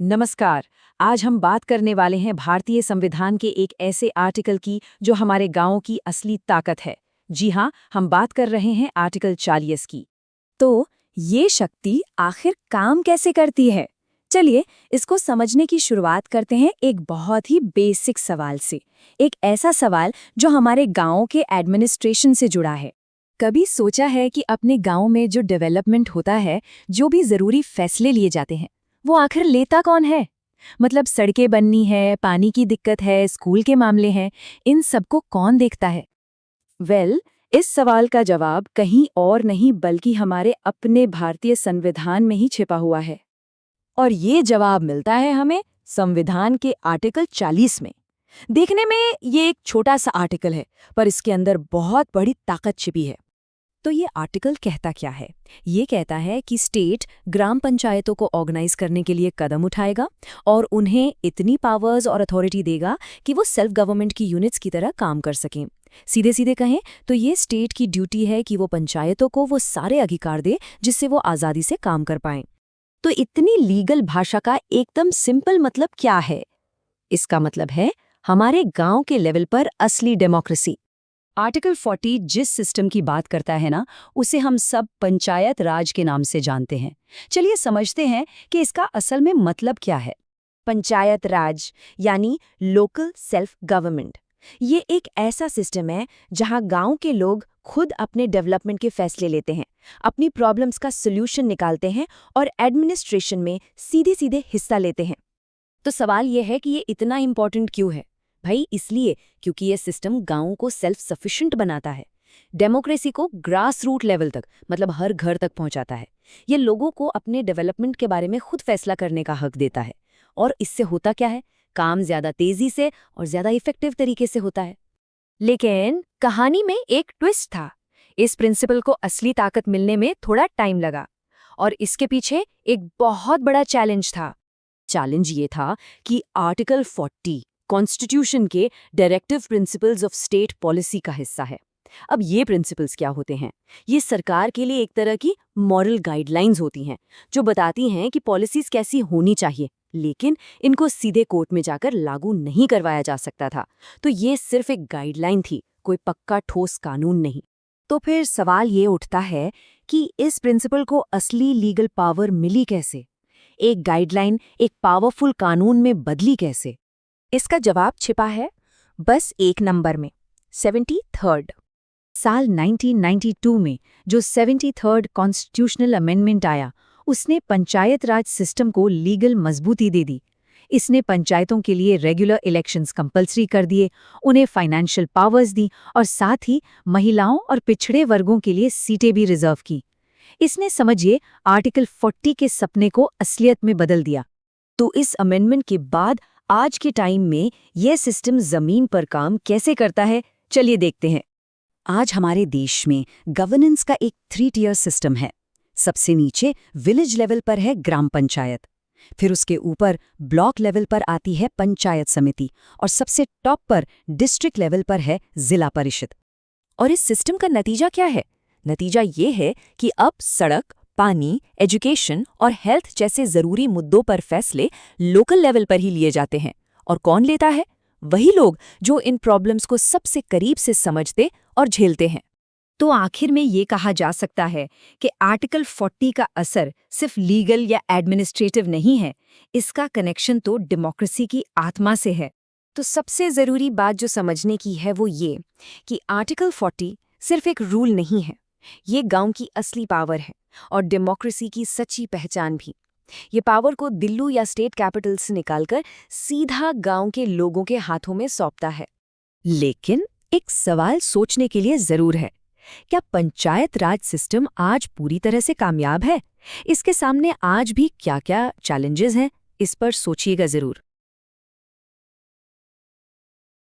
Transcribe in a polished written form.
नमस्कार। आज हम बात करने वाले हैं भारतीय संविधान के एक ऐसे आर्टिकल की जो हमारे गांवों की असली ताकत है। जी हाँ, हम बात कर रहे हैं आर्टिकल 40 की। तो ये शक्ति आखिर काम कैसे करती है? चलिए इसको समझने की शुरुआत करते हैं एक बहुत ही बेसिक सवाल से। एक ऐसा सवाल जो हमारे गांवों के एडमिनिस्ट्रेशन से जुड़ा है। कभी सोचा है कि अपने गांव में जो डेवलपमेंट होता है, जो भी जरूरी फैसले लिए जाते हैं, वो आखिर लेता कौन है? मतलब सड़कें बननी है, पानी की दिक्कत है, स्कूल के मामले हैं, इन सबको कौन देखता है? इस सवाल का जवाब कहीं और नहीं बल्कि हमारे अपने भारतीय संविधान में ही छिपा हुआ है। और ये जवाब मिलता है हमें संविधान के आर्टिकल 40 में। देखने में ये एक छोटा सा आर्टिकल है, पर इसके अंदर बहुत बड़ी ताकत छिपी है। तो ये आर्टिकल कहता क्या है? ये कहता है कि स्टेट ग्राम पंचायतों को ऑर्गेनाइज करने के लिए कदम उठाएगा और उन्हें इतनी पावर्स और अथॉरिटी देगा कि वो सेल्फ गवर्नमेंट की यूनिट्स की तरह काम कर सकें। सीधे सीधे कहें तो ये स्टेट की ड्यूटी है कि वो पंचायतों को वो सारे अधिकार दे जिससे वो आज़ादी से काम कर पाएं। तो इतनी लीगल भाषा का एकदम सिंपल मतलब क्या है? इसका मतलब है हमारे गांव के लेवल पर असली डेमोक्रेसी। आर्टिकल 40 जिस सिस्टम की बात करता है ना, उसे हम सब पंचायत राज के नाम से जानते हैं। चलिए समझते हैं कि इसका असल में मतलब क्या है। पंचायत राज यानी लोकल सेल्फ गवर्नमेंट, ये एक ऐसा सिस्टम है जहां गांव के लोग खुद अपने डेवलपमेंट के फैसले लेते हैं, अपनी प्रॉब्लम्स का सॉल्यूशन निकालते हैं और एडमिनिस्ट्रेशन में सीधे सीधे हिस्सा लेते हैं। तो सवाल ये है कि ये इतना इम्पोर्टेंट क्यों है? भाई इसलिए क्योंकि ये सिस्टम गांवों को सेल्फ सफिशिएंट बनाता है, डेमोक्रेसी को ग्रास रूट लेवल तक, मतलब हर घर तक पहुंचाता है। ये लोगों को अपने डेवलपमेंट के बारे में खुद फैसला करने का हक देता है। और इससे होता क्या है? काम ज्यादा तेजी से और ज्यादा इफेक्टिव तरीके से होता है। लेकिन कहानी में एक ट्विस्ट था। इस प्रिंसिपल को असली ताकत मिलने में थोड़ा टाइम लगा और इसके पीछे एक बहुत बड़ा चैलेंज था। चैलेंज ये था कि आर्टिकल 40 कॉन्स्टिट्यूशन के directive principles of state policy का हिस्सा है। अब ये प्रिंसिपल्स क्या होते हैं? ये सरकार के लिए एक तरह की मॉरल गाइडलाइंस होती हैं जो बताती हैं कि पॉलिसीज कैसी होनी चाहिए, लेकिन इनको सीधे कोर्ट में जाकर लागू नहीं करवाया जा सकता था। तो ये सिर्फ एक गाइडलाइन थी, कोई पक्का ठोस कानून नहीं। तो फिर सवाल ये उठता है कि इस प्रिंसिपल को असली लीगल पावर मिली कैसे? एक गाइडलाइन एक पावरफुल कानून में बदली कैसे? इसका जवाब छिपा है बस एक नंबर में, 73rd। साल 1992 में जो 73rd कॉन्स्टिट्यूशनल अमेंडमेंट आया, उसने पंचायत राज सिस्टम को लीगल मजबूती दे दी। इसने पंचायतों के लिए रेगुलर इलेक्शंस कंपल्सरी कर दिए, उन्हें फाइनेंशियल पावर्स दी और साथ ही महिलाओं और पिछड़े वर्गों के लिए सीटें भी रिजर्व की। इसने समझिए आर्टिकल 40 के सपने को असलियत में बदल दिया। तो इस अमेंडमेंट के बाद आज के टाइम में यह सिस्टम जमीन पर काम कैसे करता है, चलिए देखते हैं। आज हमारे देश में गवर्नेंस का एक 3 टियर सिस्टम है। सबसे नीचे विलेज लेवल पर है ग्राम पंचायत, फिर उसके ऊपर ब्लॉक लेवल पर आती है पंचायत समिति और सबसे टॉप पर डिस्ट्रिक्ट लेवल पर है जिला परिषद। और इस सिस्टम का नतीजा क्या है? नतीजा ये है कि अब सड़क, पानी, एजुकेशन और हेल्थ जैसे जरूरी मुद्दों पर फैसले लोकल लेवल पर ही लिए जाते हैं। और कौन लेता है? वही लोग जो इन प्रॉब्लम्स को सबसे करीब से समझते और झेलते हैं। तो आखिर में ये कहा जा सकता है कि आर्टिकल 40 का असर सिर्फ लीगल या एडमिनिस्ट्रेटिव नहीं है, इसका कनेक्शन तो डेमोक्रेसी की आत्मा से है। तो सबसे ज़रूरी बात जो समझने की है वो ये कि आर्टिकल 40 सिर्फ एक रूल नहीं है, ये गांव की असली पावर है और डेमोक्रेसी की सच्ची पहचान भी। ये पावर को दिल्ली या स्टेट कैपिटल से निकालकर सीधा गांव के लोगों के हाथों में सौंपता है। लेकिन एक सवाल सोचने के लिए जरूर है, क्या पंचायत राज सिस्टम आज पूरी तरह से कामयाब है? इसके सामने आज भी क्या-क्या चैलेंजेस हैं? इस पर सोचिएगा जरूर।